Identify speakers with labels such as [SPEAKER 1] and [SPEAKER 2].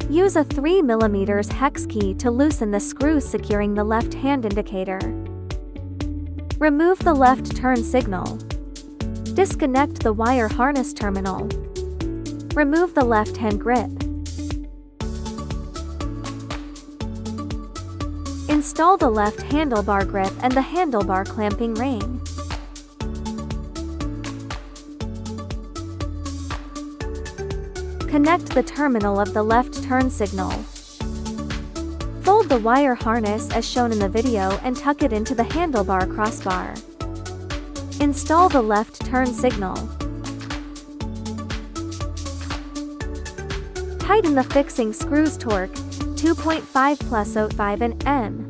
[SPEAKER 1] Use a 3mm hex key to loosen the screws securing the left hand indicator. Remove the left turn signal. Disconnect the wire harness terminal. Remove the left hand grip. Install the left handlebar grip and the handlebar clamping ring. Connect the terminal of the left turn signal. Fold the wire harness as shown in the video and tuck it into the handlebar crossbar. Install the left turn signal. Tighten the fixing screws torque 2.5 + 0.5 N.